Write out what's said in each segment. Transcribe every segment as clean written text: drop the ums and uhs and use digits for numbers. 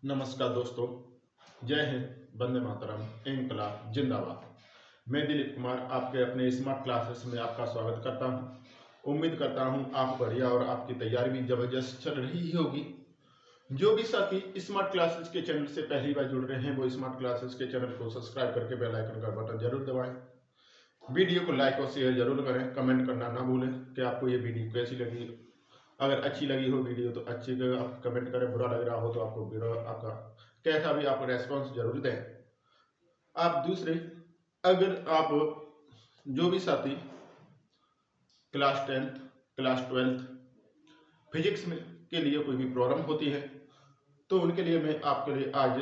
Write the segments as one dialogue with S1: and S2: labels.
S1: नमस्कार दोस्तों, जय हिंद, वंदे मातरम, इनकलाब जिंदाबाद। मैं दिलीप कुमार आपके अपने स्मार्ट क्लासेस में आपका स्वागत करता हूं। उम्मीद करता हूं आप बढ़िया और आपकी तैयारी भी जबरदस्त चल रही ही होगी। जो भी साथी स्मार्ट क्लासेस के चैनल से पहली बार जुड़ रहे हैं वो स्मार्ट क्लासेस के चैनल को सब्सक्राइब करके बेल आइकन का बटन जरूर दबाएं। वीडियो को लाइक और शेयर जरूर करें। कमेंट करना ना भूलें कि आपको ये वीडियो कैसी लगी। अगर अच्छी लगी हो वीडियो तो अच्छी आप कमेंट करें, बुरा लग रहा हो तो आपको बुरा, आपका कैसा भी आप रेस्पॉन्स जरूर दें। आप दूसरे, अगर आप जो भी साथी class 10th class 12th physics में के लिए कोई भी प्रॉब्लम होती है तो उनके लिए मैं आपके लिए आज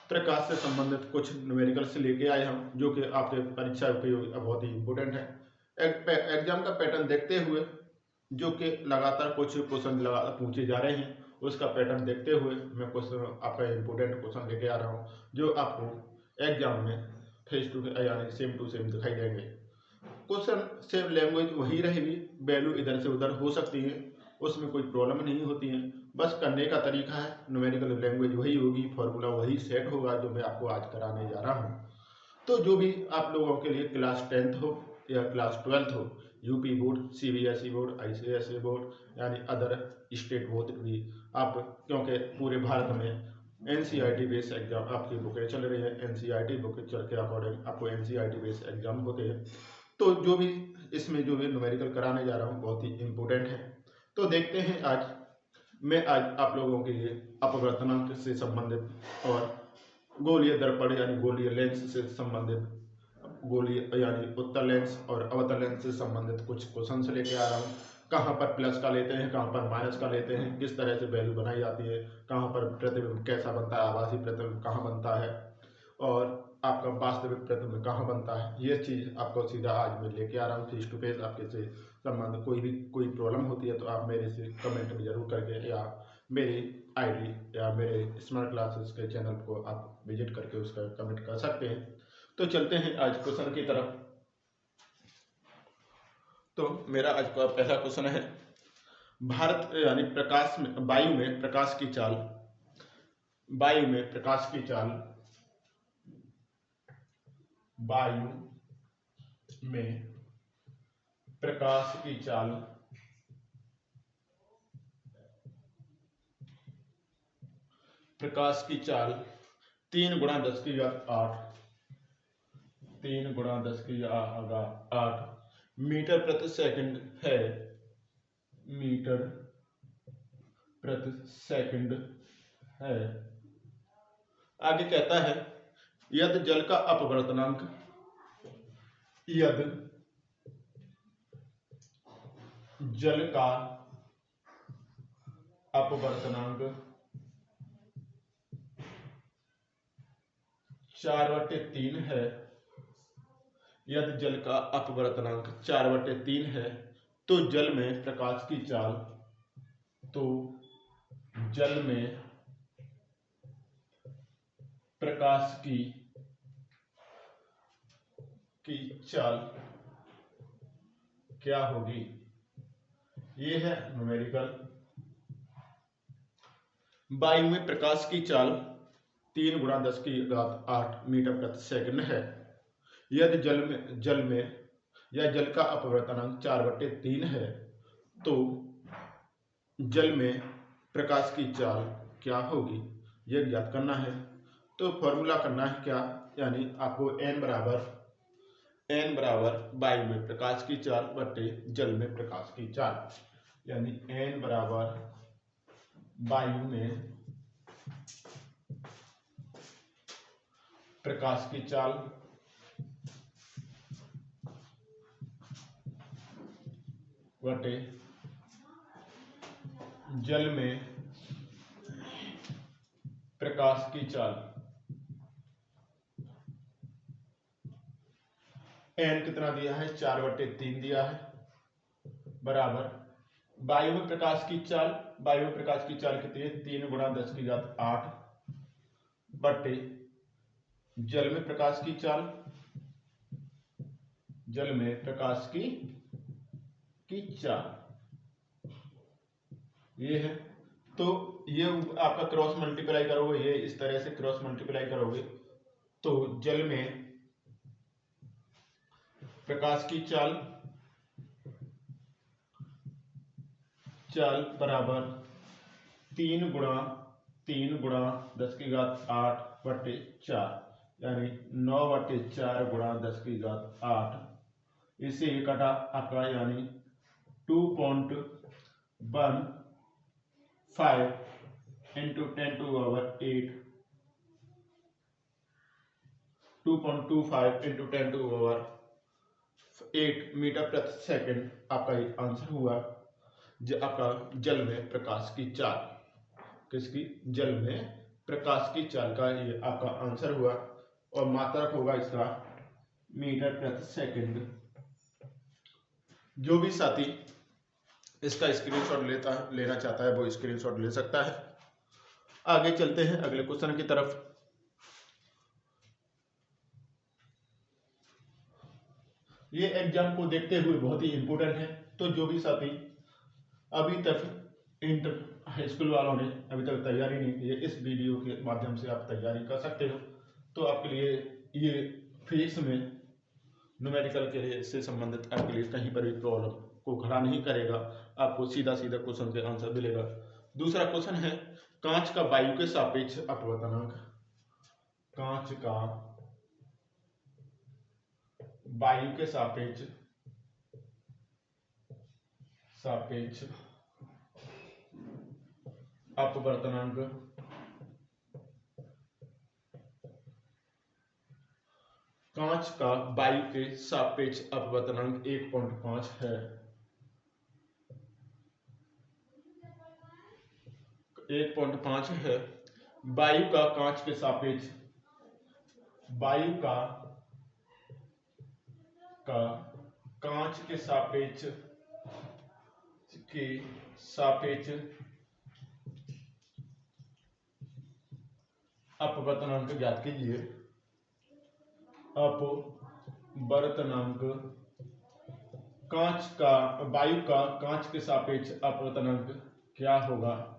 S1: प्रकाश से संबंधित कुछ न्यूमेरिकल्स लेके आया हूं जो कि आपके परीक्षा के बहुत ही इंपॉर्टेंट है। एग्जाम का पैटर्न देखते हुए जो कि लगातार कुछ क्वेश्चन पूछे जा रहे हैं, उसका पैटर्न देखते हुए मैं क्वेश्चन आपका इंपोर्टेंट क्वेश्चन लेके आ रहा हूँ जो आपको एग्जाम में फेस टू यानी सेम टू सेम दिखाई देंगे। क्वेश्चन सेम लैंग्वेज वही रहेगी, वैल्यू इधर से उधर हो सकती है, उसमें कोई प्रॉब्लम नहीं होती है। बस करने का तरीका है, न्यूमेरिकल लैंग्वेज वही होगी, फॉर्मूला वही सेट होगा जो मैं आपको आज कराने जा रहा हूँ। तो जो भी आप लोगों के लिए क्लास 10th हो या क्लास 12th हो, UP board, CBSE board, ICSE board यानी अदर स्टेट बोर्ड भी आप, क्योंकि पूरे भारत में एनसीईआरटी बेस एग्जाम आपकी बुकें चल रही है, एनसीईआरटी बुक चल के अकॉर्डिंग आपको एनसीईआरटी बेस एग्जाम होते हैं। तो जो भी इसमें जो भी न्यूमेरिकल कराने जा रहा हूँ बहुत ही इम्पोर्टेंट है। तो देखते हैं आज आप लोगों के लिए अपवर्तनांक से संबंधित और गोलीय दर्पण यानी गोलीय लेंस से संबंधित, गोलीय यानी उत्तल लेंस और अवतल लेंस से संबंधित कुछ क्वेश्चंस लेके आ रहा हूँ। कहाँ पर प्लस का लेते हैं, कहाँ पर माइनस का लेते हैं, किस तरह से वैल्यू बनाई जाती है, कहाँ पर प्रतिबिंब कैसा बनता है, आभासी प्रतिबिंब कहाँ बनता है और आपका वास्तविक प्रतिबिंब कहाँ बनता है, ये चीज़ आपको सीधा आज मैं लेके आ रहा हूँ फेस टू फेस आपके से संबंध। कोई प्रॉब्लम होती है तो आप मेरे से कमेंट में जरूर करके या मेरी आईडी या मेरे स्मार्ट क्लासेस के चैनल को आप विजिट करके उसका कमेंट कर सकते हैं। तो चलते हैं आज क्वेश्चन की तरफ। तो मेरा आज का पहला क्वेश्चन है, भारत यानी प्रकाश में वायु में प्रकाश की चाल, वायु में प्रकाश की चाल, वायु में प्रकाश की चाल प्रकाश की चाल 3 × 10⁸, 3 × 10⁸ मीटर प्रति सेकंड है, मीटर प्रति सेकंड है। आगे कहता है यदि जल का अपवर्तनांक, यदि जल का अपवर्तनांक 4/3 है, यदि जल का अपवर्तनांक 4/3 है तो जल में प्रकाश की चाल, तो जल में प्रकाश की चाल क्या होगी। ये है न्यूमेरिकल। वायु में प्रकाश की चाल 3 × 10⁸ मीटर प्रति सेकंड है। यदि जल में या जल का अपवर्तनांक 4/3 है तो जल में प्रकाश की चाल क्या होगी, यह ज्ञात करना है। तो फॉर्मूला करना है क्या, यानी आपको n बराबर वायु में प्रकाश की चाल बटे जल में प्रकाश की चाल, यानी n बराबर वायु में प्रकाश की चाल बटे जल में प्रकाश की चाल। n कितना दिया है, 4/3 दिया है, बराबर वायु में प्रकाश की चाल, वायु में प्रकाश की चाल कितनी है, 3 × 10⁸ बटे जल में प्रकाश की चाल, जल में प्रकाश की चाल ये है। तो ये आपका क्रॉस मल्टीप्लाई करोगे, ये इस तरह से क्रॉस मल्टीप्लाई करोगे तो जल में प्रकाश की चाल बराबर 3 गुणा 10⁸ यानी 9/4 गुणा 10⁸8। इससे ये कटा आपका यानी 2.15 इंटू 10⁸8 2.25 इंटू 10⁸8 मीटर प्रति सेकंड आपका ये आंसर हुआ। आपका जल में प्रकाश की चाल, किसकी? जल में प्रकाश की चाल का ये आपका आंसर हुआ और मात्रक होगा इसका मीटर प्रति सेकंड। जो भी साथी इसका स्क्रीनशॉट लेना चाहता है वो स्क्रीनशॉट ले सकता है। आगे चलते हैं अगले क्वेश्चन की तरफ। ये एग्जाम को देखते हुए बहुत ही इंपोर्टेंट है, तो जो भी साथी अभी तक इंटर हाई स्कूल वालों ने अभी तक तैयारी नहीं की है, इस वीडियो के माध्यम से आप तैयारी कर सकते हो। तो आपके लिए ये फिजिक्स में न्यूमेरिकल के लिए से संबंधित आपके लिए कहीं पर भी प्रॉब्लम को खड़ा नहीं करेगा, आपको सीधा क्वेश्चन के आंसर मिलेगा। दूसरा क्वेश्चन है कांच का वायु के सापेक्ष अपवर्तनांक। कांच का वायु के सापेक्ष अपवर्तनांक कांच का वायु के सापेक्ष अपवर्तनांक 1.5 है। 1.5 है। वायु का कांच के सापेक्ष कांच के सापेक्ष अपवर्तनांक ज्ञात कीजिए। अपवर्तनांक वायु का कांच के सापेक्ष अपवर्तनांक क्या होगा?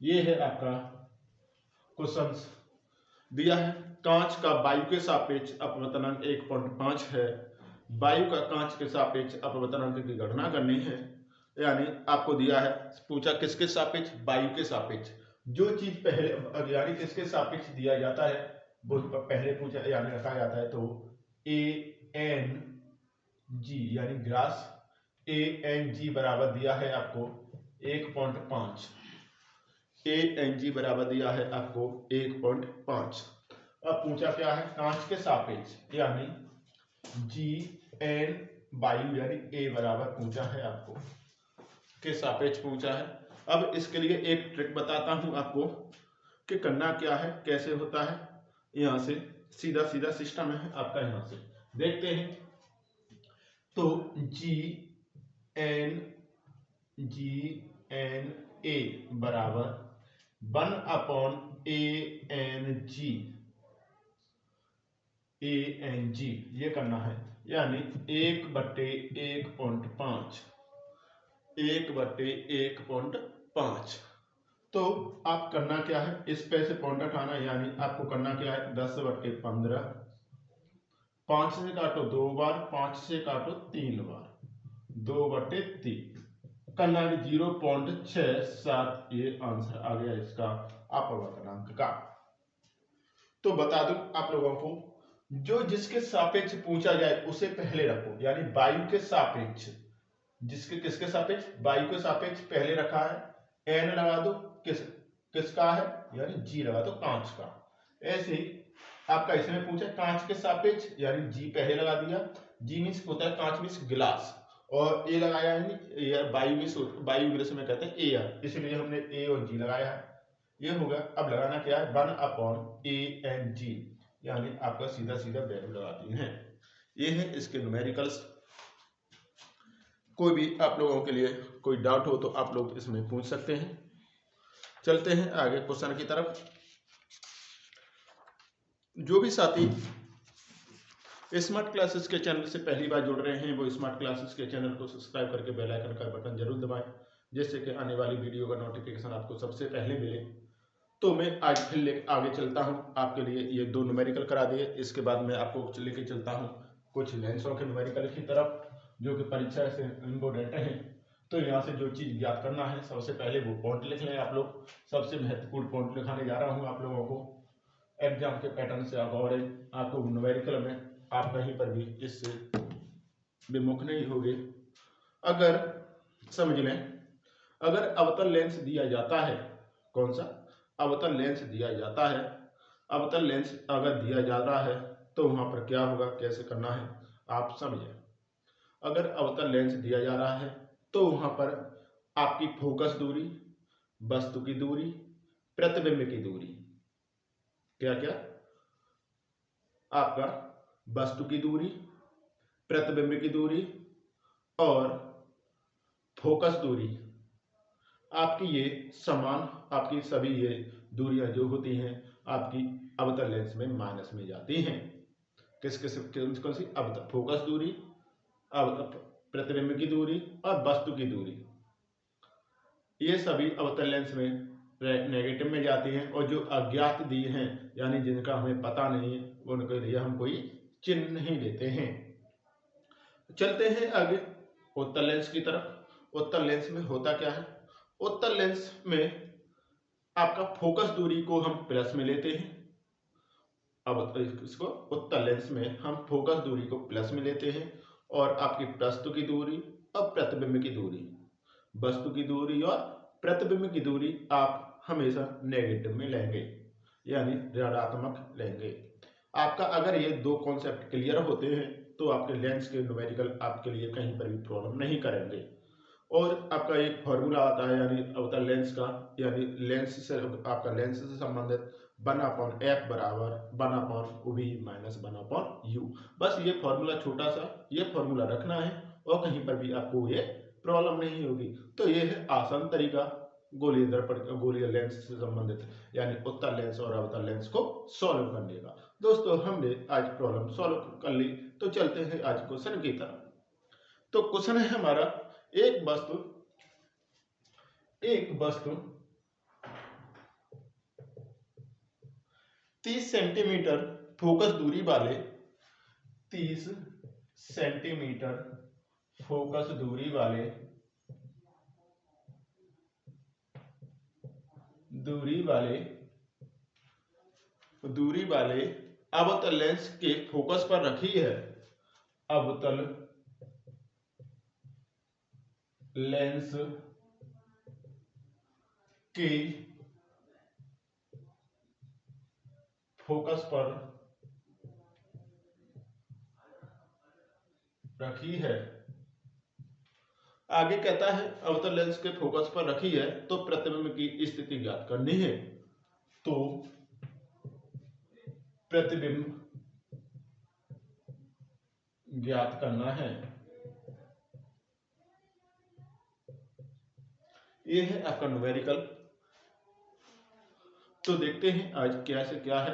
S1: ये है आपका क्वेश्चन दिया है। कांच का वायु के सापेक्ष अपवर्तनांक 1.5 है। वायु का कांच के सापेक्ष अपवर्तनांक की गणना करनी है, यानी आपको दिया है, पूछा किसके सापेक्ष? वायु के सापेक्ष। जो चीज पहले यानी किसके सापेक्ष दिया जाता है वो पहले पूछा यानी रखा जाता है, तो ANG यानी ग्रास ANG बराबर दिया है आपको 1.5। ANG बराबर दिया है आपको 1.5। अब पूछा क्या है? कांच के सापेक्ष यानी GN वायु यानी A बराबर पूछा है, आपको के सापेक्ष पूछा है। अब इसके लिए एक ट्रिक बताता हूं आपको कि करना क्या है, कैसे होता है। यहां से सीधा सिस्टम है आपका, यहां से देखते हैं। तो GN A बराबर 1/ANG ये करना है, यानी 1/1.5। तो आप करना क्या है, इस पे से पॉइंट हटाना, यानी आपको करना क्या है 10/15। 5 से काटो 2 बार, 5 से काटो 3 बार, 2/3 करना है 0.67। ये आंसर आ गया इसका अपवर्तनांक का। तो बता दूं आप लोगों को, जो जिसके सापेक्ष पूछा जाए उसे पहले रखो, यानी वायु के सापेक्ष, किसके सापेक्ष? वायु के सापेक्ष पहले रखा है, n लगा दो, किसका है यानी G लगा दो, कांच का। ऐसे ही आपका इसमें पूछा कांच के सापेक्ष, यानी G पहले लगा दिया। G मीन्स होता है कांच मीन्स गिलास, और A लगाया है वायु इंग्लिश में कहते हैं एयर, इसलिए हमने A और G लगाया है। ये होगा। अब लगाना क्या है 1/ANG, यानी आपका सीधा वैल्यू लगाती है। ये है इसके न्यूमेरिकल्स। कोई भी आप लोगों के लिए कोई डाउट हो तो आप लोग इसमें पूछ सकते हैं। चलते हैं आगे क्वेश्चन की तरफ। जो भी साथी स्मार्ट क्लासेस के चैनल से पहली बार जुड़ रहे हैं वो स्मार्ट क्लासेस के चैनल को सब्सक्राइब करके बेल आइकन का बटन जरूर दबाएं, जिससे कि आने वाली वीडियो का नोटिफिकेशन आपको सबसे पहले मिले। तो मैं आज फिर आगे चलता हूँ आपके लिए। ये 2 न्यूमेरिकल करा दिए, इसके बाद मैं आपको लेके चलता हूँ कुछ लेंसों के न्यूमेरिकल की तरफ, जो कि परीक्षा से इम्पोर्टेंट हैं। तो यहाँ से जो चीज़ ज्ञात करना है, सबसे पहले वो पॉइंट लिख लें आप लोग। सबसे महत्वपूर्ण पॉइंट लिखाने जा रहा हूँ आप लोगों को एग्जाम के पैटर्न से अकॉर्डिंग। आपको न्यूमेरिकल में आप कहीं पर भी इससे विमुख नहीं होगे। अगर समझ लें, अगर अवतल लेंस दिया जाता है, कौन सा अवतल लेंस दिया जाता है, अवतल लेंस अगर दिया जा रहा है तो वहां पर क्या होगा, कैसे करना है आप समझें। अगर अवतल लेंस दिया जा रहा है तो वहां पर आपकी फोकस दूरी, वस्तु की दूरी, प्रतिबिंब की दूरी, क्या क्या, आपका वस्तु की दूरी, प्रतिबिंब की दूरी और फोकस दूरी, आपकी ये समान, आपकी सभी ये दूरियां जो होती हैं आपकी अवतल लेंस में माइनस में जाती हैं। कौन सी अवतल, फोकस दूरी, प्रतिबिंब की दूरी और वस्तु की दूरी, ये सभी अवतल लेंस में नेगेटिव में जाती हैं। और जो अज्ञात दी हैं, यानी जिनका हमें पता नहीं है, उनके लिए हम कोई चिन्ह नहीं लेते हैं। चलते हैं आगे उत्तल लेंस की तरफ। उत्तल लेंस में होता क्या है, उत्तल लेंस में आपका फोकस दूरी को हम प्लस में लेते हैं। अब इसको उत्तल लेंस में हम फोकस दूरी को प्लस में लेते हैं और आपकी वस्तु की दूरी और प्रतिबिंब की दूरी, वस्तु की दूरी और प्रतिबिंब की दूरी आप हमेशा नेगेटिव में लेंगे, यानी ऋणात्मक लेंगे। आपका अगर ये 2 कॉन्सेप्ट क्लियर होते हैं तो आपके लेंस के न्यूमेरिकल आपके लिए कहीं पर भी प्रॉब्लम नहीं करेंगे। और आपका एक फॉर्मूला आता है, यानी अवतल लेंस का, यानी लेंस से आपका लेंस से संबंधित 1/f बराबर 1/v माइनस 1/u। बस ये फॉर्मूला, छोटा सा ये फॉर्मूला रखना है और कहीं पर भी आपको ये प्रॉब्लम नहीं होगी। तो ये है आसान तरीका गोलीय दर्पण, गोलीय लेंस से संबंधित यानी उत्तल लेंस और अवतल लेंस को सॉल्व करने का। दोस्तों हमने आज प्रॉब्लम सॉल्व कर ली, तो चलते हैं आज क्वेश्चन की तरफ। तो क्वेश्चन है हमारा, एक वस्तु 30 सेंटीमीटर फोकस दूरी वाले 30 सेंटीमीटर फोकस दूरी वाले अवतल लेंस के फोकस पर रखी है। अवतल लेंस के फोकस पर रखी है। आगे कहता है अवतल लेंस के फोकस पर रखी है तो प्रतिबिंब की स्थिति ज्ञात करनी है। तो प्रतिबिंब ज्ञात करना है। ये है आपका न्यूमेरिकल। तो देखते हैं आज क्या से क्या है।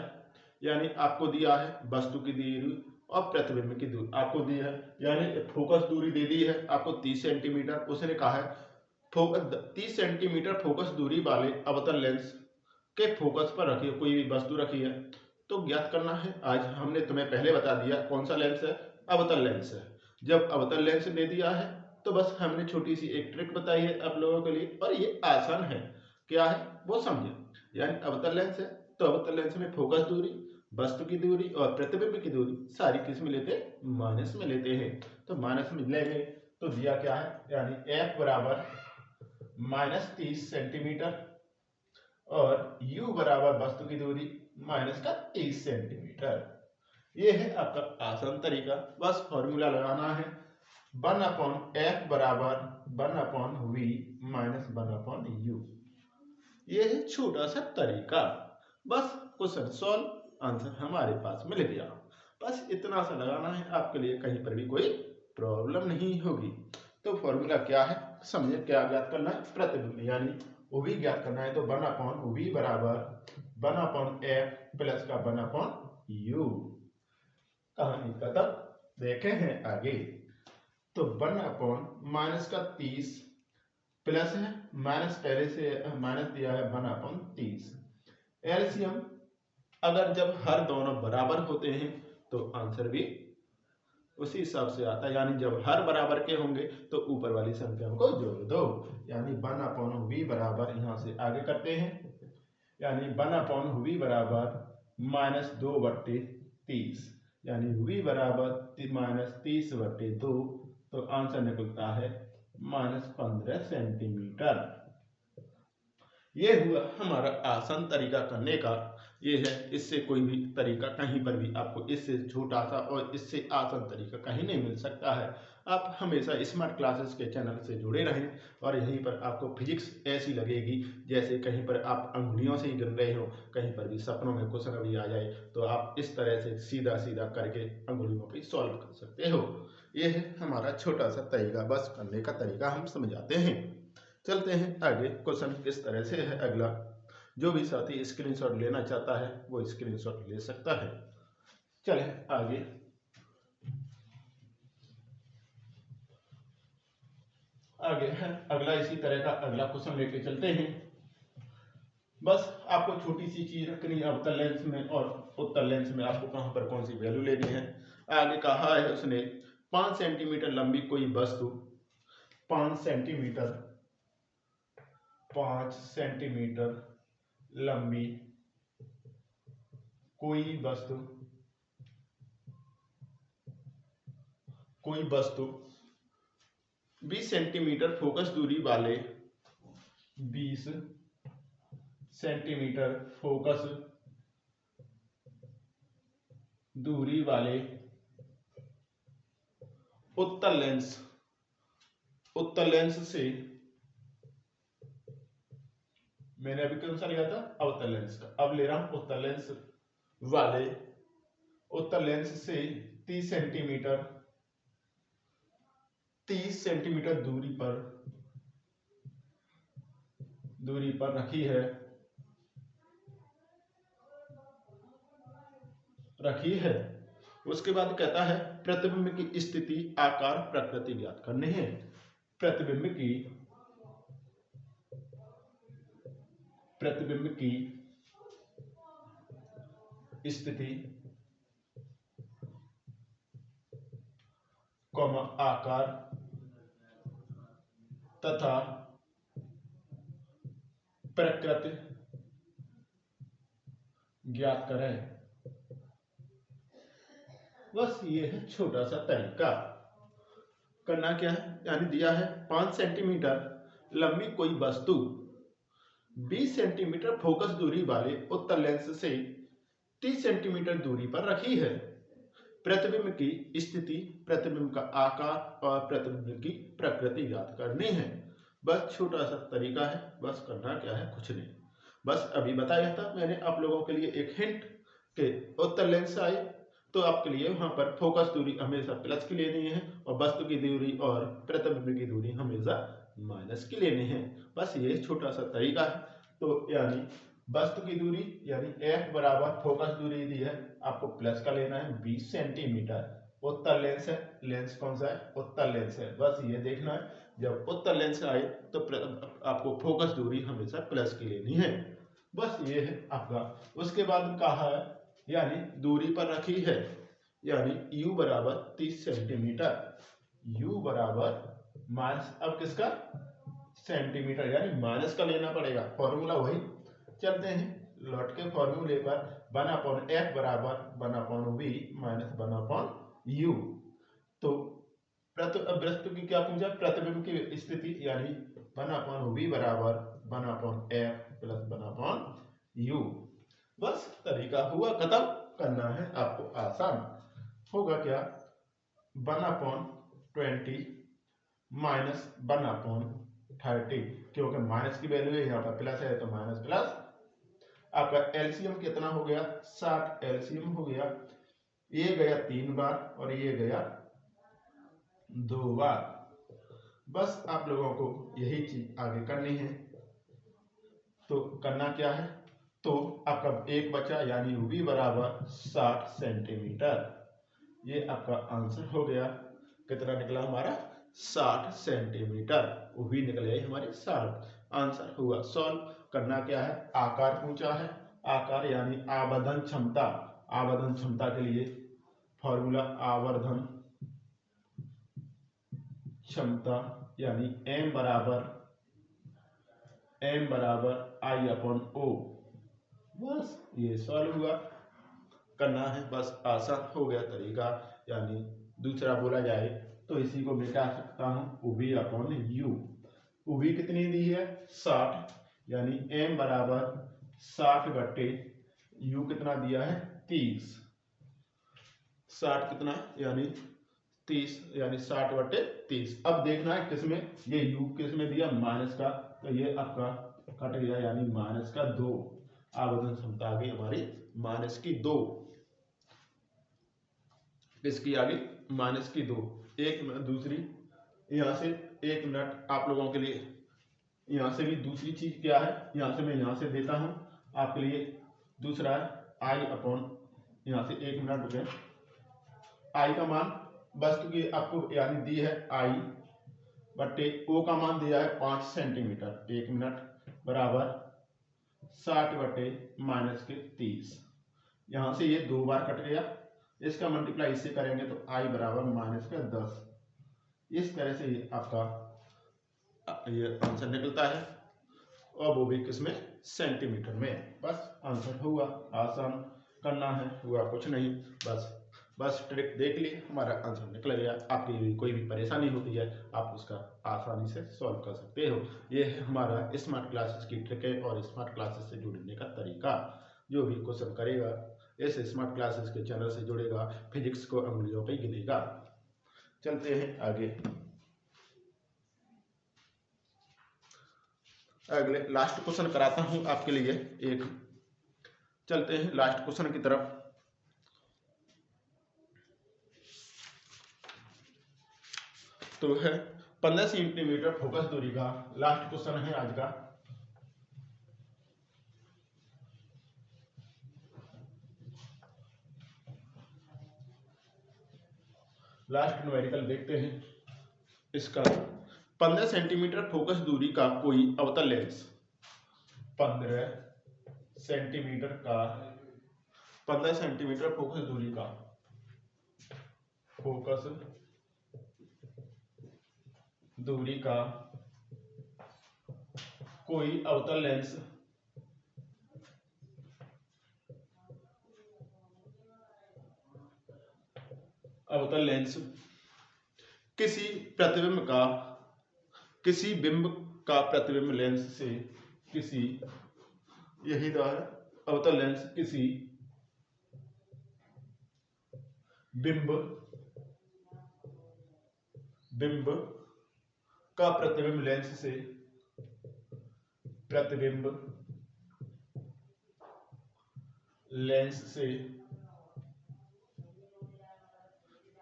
S1: यानी आपको दिया है वस्तु की दूरी और प्रतिबिंब की दूरी आपको दी है, यानी फोकस दूरी दे दी है आपको 30 सेंटीमीटर। उसने कहा है 30 सेंटीमीटर फोकस दूरी वाले अवतल लेंस के फोकस पर रखी है, कोई भी वस्तु रखी है तो ज्ञात करना है। आज हमने तुम्हें पहले बता दिया कौन सा लेंस है, अवतल लेंस है। जब अवतल लेंस दे दिया है तो बस हमने छोटी सी एक ट्रिक बताई है आप लोगों के लिए, और ये आसान है, क्या है वो समझे। यानी अवतल लेंस है तो अवतल लेंस में फोकस दूरी, वस्तु की दूरी और प्रतिबिंब की दूरी सारी किस में लेते हैं, माइनस में लेते हैं। तो माइनस में लेंगे तो दिया क्या है, यानी f बराबर -30 सेंटीमीटर और u बराबर वस्तु की दूरी माइनस का 30 सेंटीमीटर। ये है आपका आसान तरीका, बस फॉर्मूला लगाना है 1/f बराबर 1/v माइनस 1/u। ये है छोटा सा तरीका, बस क्वेश्चन सॉल्व, आंसर हमारे पास मिल गया। बस इतना सा लगाना है, आपके लिए कहीं पर भी कोई प्रॉब्लम नहीं होगी। तो फॉर्मूला क्या है समझे, क्या ज्ञात करना है, प्रतिबिंब यानी ओवी ज्ञात करना है। तो 1/v बराबर 1/f प्लस का 1/u। कहानी खत्म, देखे हैं आगे। तो 1/ माइनस का 30 प्लस है माइनस, पहले से माइनस दिया है 1/30। एलसीएम अगर जब हर दोनों बराबर होते हैं तो आंसर भी उसी हिसाब से आता है, यानी जब हर बराबर के होंगे तो ऊपर वाली संख्या को जोड़ दो, यानी 1/v बराबर, यहाँ से आगे करते हैं, यानी 1/v बराबर -2/30, यानी v बराबर -30/2, तो आंसर निकलता है -15 सेंटीमीटर। ये हुआ हमारा आसान तरीका करने का। ये है, इससे कोई भी तरीका कहीं पर भी आपको इससे छोटा सा और इससे आसान तरीका कहीं नहीं मिल सकता है। आप हमेशा स्मार्ट क्लासेस के चैनल से जुड़े रहें और यहीं पर आपको फिजिक्स ऐसी लगेगी जैसे कहीं पर आप अंगुलियों से ही गिन रहे हो, कहीं पर भी सपनों में क्वेश्चन अभी आ जाए तो आप इस तरह से सीधा सीधा करके अंगुलियों पर सॉल्व कर सकते हो। ये है हमारा छोटा सा तरीका, बस करने का तरीका हम समझाते हैं। चलते हैं आगे, क्वेश्चन किस तरह से है अगला। जो भी साथी स्क्रीनशॉट लेना चाहता है वो स्क्रीनशॉट ले सकता है। चले आगे, है अगला, इसी तरह का अगला क्वेश्चन लेके चलते हैं। बस आपको छोटी सी चीज रखनी है अवतल लेंस में और उत्तल लेंस में, आपको कहां पर कौन सी वैल्यू लेनी है। आगे कहा है उसने 5 सेंटीमीटर लंबी कोई वस्तु 5 सेंटीमीटर लंबी कोई वस्तु 20 सेंटीमीटर फोकस दूरी वाले 20 सेंटीमीटर फोकस दूरी वाले उत्तल लेंस से, मैंने अभी कौन सा लिया था अवतल लेंस का, अब ले रहा हूं उत्तल लेंस वाले, उत्तल लेंस से 30 सेंटीमीटर दूरी पर रखी है। उसके बाद कहता है प्रतिबिंब की स्थिति, आकार, प्रकृति ज्ञात करने हैं। प्रतिबिंब की स्थिति, आकार तथा प्रकृति ज्ञात करें। बस ये है छोटा सा तरीका। करना क्या है, यानी दिया है 5 सेंटीमीटर लंबी कोई वस्तु 20 सेंटीमीटर फोकस दूरी वाले उत्तल लेंस से 30 सेंटीमीटर दूरी पर रखी है। प्रतिबिंब की स्थिति, प्रतिबिंब का आकार और प्रतिबिंब की प्रकृति ज्ञात करनी है। बस छोटा सा तरीका है, बस करना क्या है, कुछ नहीं। बस अभी बताया था मैंने आप लोगों के लिए एक हिंट के उत्तल लेंस आए तो आपके लिए वहां पर फोकस दूरी हमेशा प्लस की लेनी है और वस्तु की दूरी और प्रतिबिंब की दूरी हमेशा माइनस की लेनी है। बस ये छोटा सा तरीका है। तो यानी वस्तु की दूरी यानी F बराबर फोकस दूरी दी है, आपको प्लस का लेना है 20 सेंटीमीटर। उत्तल लेंस है, लेंस कौन सा है, उत्तल लेंस है। बस ये देखना है जब उत्तल लेंस आए तो आपको फोकस दूरी हमेशा प्लस की लेनी है। बस ये है आपका। उसके बाद कहा है यानी दूरी पर रखी है, यानी U बराबर 30 सेंटीमीटर, U बराबर माइनस, अब किसका सेंटीमीटर, यानी माइनस का लेना पड़ेगा, फॉर्मूला वही। चलते हैं लौट के फॉर्मूले पर, 1/F बराबर 1/V माइनस 1/U। तो वस्तु की क्या पूछा, प्रतिबिंब की स्थिति, यानी 1/V बराबर 1/F प्लस 1/U। बस तरीका हुआ खत्म। करना है आपको आसान, होगा क्या 1/20 माइनस 1/30, क्योंकि माइनस की वैल्यू है यहाँ पर प्लस है तो माइनस प्लस। आपका एलसीएम कितना हो गया 60 एलसीएम हो गया, ये गया 3 बार और ये गया 2 बार। बस आप लोगों को यही चीज आगे करनी है। तो करना क्या है, तो आपका एक बचा, यानी V बराबर 60 सेंटीमीटर। ये आपका आंसर हो गया, कितना निकला हमारा 60 सेंटीमीटर। वो भी निकल आई हमारी सॉल्व। आंसर हुआ सॉल्व। करना क्या है, आकार पूछा है, आकार यानी आवर्धन क्षमता। आवर्धन क्षमता के लिए फॉर्मूला आवर्धन क्षमता यानी m बराबर आई अपॉन ओ। बस ये सॉल्व हुआ। करना है बस, आसान हो गया तरीका। यानी दूसरा बोला जाए तो इसी को मैं क्या सकता हूँ, उभी अपॉन यू। उभी कितनी दी है 60, यानी m बराबर 60 बट्टे u कितना दिया है 30। 60 कितना यानी 30, यानी 60 बट्टे 30। अब देखना है किसमें, ये u किसमें दिया माइनस का, तो ये आपका कट गया यानी माइनस का 2। आवर्धन क्षमता आ गई हमारी माइनस की 2। किसकी आ गई माइनस की 2। एक मिनट, दूसरी यहाँ से 1 मिनट आप लोगों के लिए, यहाँ से भी दूसरी चीज क्या है, यहाँ से मैं यहाँ से देता हूँ आपके लिए। दूसरा है आई अपॉन, यहाँ से 1 मिनट रुके, आई का मान वस्तु की आपको यानी दी है आई बट्टे ओ का मान दिया है 5 सेंटीमीटर। 1 मिनट बराबर 60 बट्टे माइनस के 30। यहाँ से ये 2 बार कट गया, इसका मल्टीप्लाई इससे करेंगे तो आई बराबर माइनस का 10। इस तरह से ये आपका ये आंसर निकलता है, और वो भी किसमें सेंटीमीटर में। बस आंसर हुआ। आसान करना है, हुआ कुछ नहीं, बस ट्रिक देख ली, हमारा आंसर निकल गया। आपकी भी कोई भी परेशानी होती है आप उसका आसानी से सॉल्व कर सकते हो। ये है हमारा स्मार्ट क्लासेस की ट्रिक है और स्मार्ट क्लासेस से जुड़ने का तरीका। जो भी क्वेश्चन करेगा इस स्मार्ट क्लासेस के चैनल से जुड़ेगा, फिजिक्स को अंगुलियों पे गिनेगा। चलते हैं आगे, अगले लास्ट क्वेश्चन कराता हूं आपके लिए एक। चलते हैं लास्ट क्वेश्चन की तरफ। तो है 15 सेंटीमीटर फोकस दूरी का लास्ट क्वेश्चन है आज का। लास्ट न्यूमेरिकल देखते हैं इसका। 15 सेंटीमीटर फोकस दूरी का कोई अवतल लेंस, 15 सेंटीमीटर का, 15 सेंटीमीटर फोकस दूरी का, फोकस दूरी का कोई अवतल लेंस किसी प्रतिबिंब का, किसी बिंब का प्रतिबिंब लेंस से, किसी, यही तो है अवतल लेंस, किसी बिंब का प्रतिबिंब लेंस से, प्रतिबिंब लेंस से,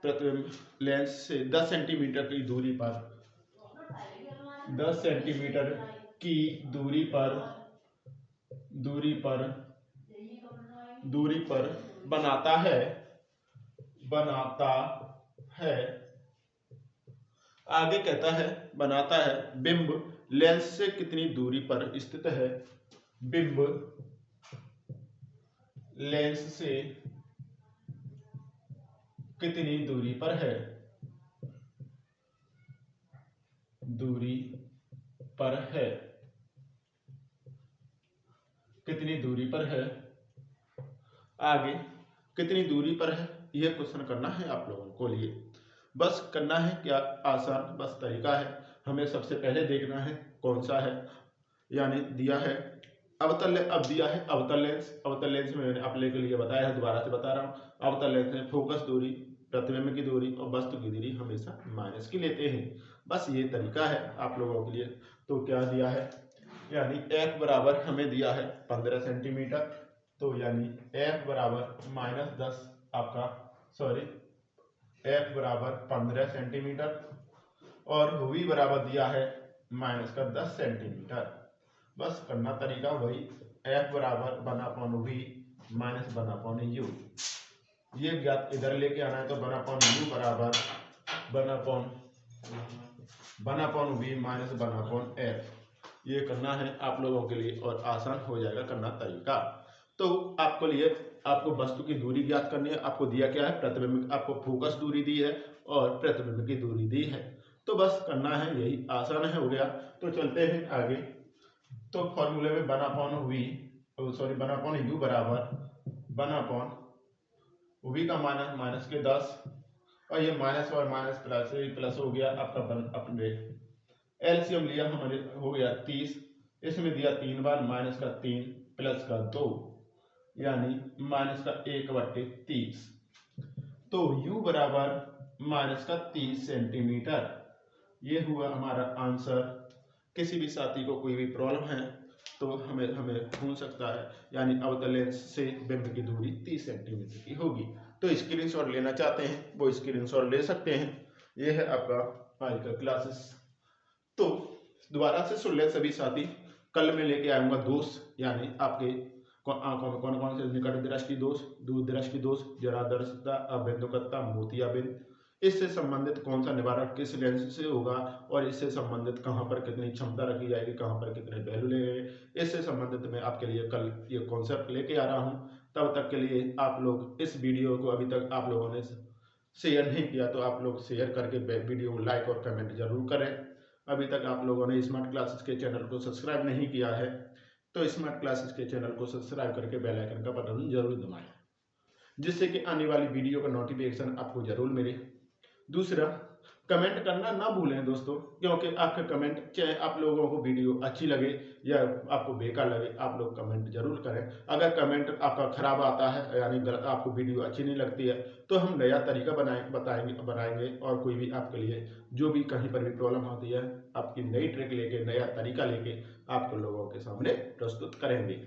S1: प्रतिबिंब लेंस से 10 सेंटीमीटर की दूरी पर, 10 सेंटीमीटर की दूरी पर बनाता है। आगे कहता है बनाता है बिंब लेंस से कितनी दूरी पर स्थित है, बिंब लेंस से कितनी दूरी पर है, दूरी पर है, कितनी दूरी पर है, आगे कितनी दूरी पर है, यह क्वेश्चन करना है आप लोगों को लिए। बस करना है क्या, आसान बस तरीका है। हमें सबसे पहले देखना है कौन सा है, यानी दिया है अवतल, अब दिया है अवतल लेंस। अवतल लेंस में मैंने आप लोगों के लिए बताया है, दोबारा से बता रहा हूँ। अवतल लेंस में फोकस दूरी, प्रतिबिंब की दूरी और वस्तु की दूरी हमेशा माइनस की लेते हैं। बस ये तरीका है आप लोगों के लिए। तो क्या दिया है, यानी f बराबर हमें दिया है 15 सेंटीमीटर, तो यानी f बराबर -10 आपका, सॉरी f बराबर 15 सेंटीमीटर, और v बराबर दिया है -10 सेंटीमीटर। बस करना तरीका वही, f बराबर 1/v -1/u। ये ज्ञात इधर लेके आना है, तो 1/u बराबर 1/, one upon V minus one upon F. ये करना है आप लोगों के लिए और आसान हो जाएगा करना तरीका। तो आपको लिए आपको वस्तु की दूरी ज्ञात करनी है। आपको दिया क्या है, प्रतिबिंब, आपको फोकस दूरी दी है और प्रतिबिंब की दूरी दी है। तो बस करना है, यही आसान है, हो गया। तो चलते हैं आगे। तो फॉर्मूले में one upon V one upon U बराबर वन अपॉन वी का माइनस माइनस के 10 और ये माइनस और माइनस प्लस प्लस हो गया आपका अपने एलसीएम लिया हमारे हो गया 30। इसमें दिया 3 बार माइनस का 3 प्लस का 2 यानी माइनस का 1/30। तो u बराबर माइनस का 30 सेंटीमीटर। ये हुआ हमारा आंसर। किसी भी साथी को कोई भी प्रॉब्लम है तो हमें हमें पूछ सकता है, यानी अवतल लेंस से बिंब की दूरी 30 सेंटीमीटर की होगी। तो स्क्रीनशॉट लेना चाहते हैं वो स्क्रीनशॉट ले सकते हैं। ये है आपका आज का क्लासेस। तो दोबारा से सुन ले सभी साथी। कल मैं लेके आऊंगा दोष, यानी आपके आंखों में कौन कौन से निकट दृष्टि दोष, दूर दृष्टि दोष, जरादर्शिता, अबिंदुकता, मोतियाबिंद, इससे संबंधित कौन सा निवारण किस लेंस से होगा और इससे संबंधित कहां पर कितनी क्षमता रखी जाएगी, कहां पर कितने वैल्यू लेंगे, इससे संबंधित मैं आपके लिए कल ये कॉन्सेप्ट लेके आ रहा हूं। तब तक के लिए आप लोग इस वीडियो को अभी तक आप लोगों ने शेयर नहीं किया तो आप लोग शेयर करके वीडियो को लाइक और कमेंट जरूर करें। अभी तक आप लोगों ने स्मार्ट क्लासेस के चैनल को सब्सक्राइब नहीं किया है तो स्मार्ट क्लासेस के चैनल को सब्सक्राइब करके बेल आइकन का बटन जरूर दबाएं, जिससे कि आने वाली वीडियो का नोटिफिकेशन आपको जरूर मिले। दूसरा, कमेंट करना ना भूलें दोस्तों, क्योंकि आपका कमेंट, चाहे आप लोगों को वीडियो अच्छी लगे या आपको बेकार लगे, आप लोग कमेंट जरूर करें। अगर कमेंट आपका खराब आता है, यानी गलत, आपको वीडियो अच्छी नहीं लगती है, तो हम नया तरीका बनाएंगे और कोई भी आपके लिए जो भी कहीं पर भी प्रॉब्लम होती है, आपकी नई ट्रिक लेके, नया तरीका लेके आपको लोगों के सामने प्रस्तुत करेंगे।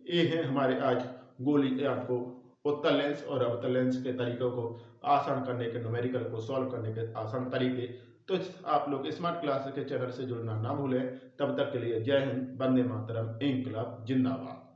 S1: ये है हमारे आज गोली आपको उत्तल लेंस और अवतल लेंस के तरीकों को आसान करने के, न्यूमेरिकल को सॉल्व करने के आसान तरीके। तो आप लोग स्मार्ट क्लास के चैनल से जुड़ना ना भूलें। तब तक के लिए जय हिंद, वंदे मातरम, इंकलाब जिंदाबाद।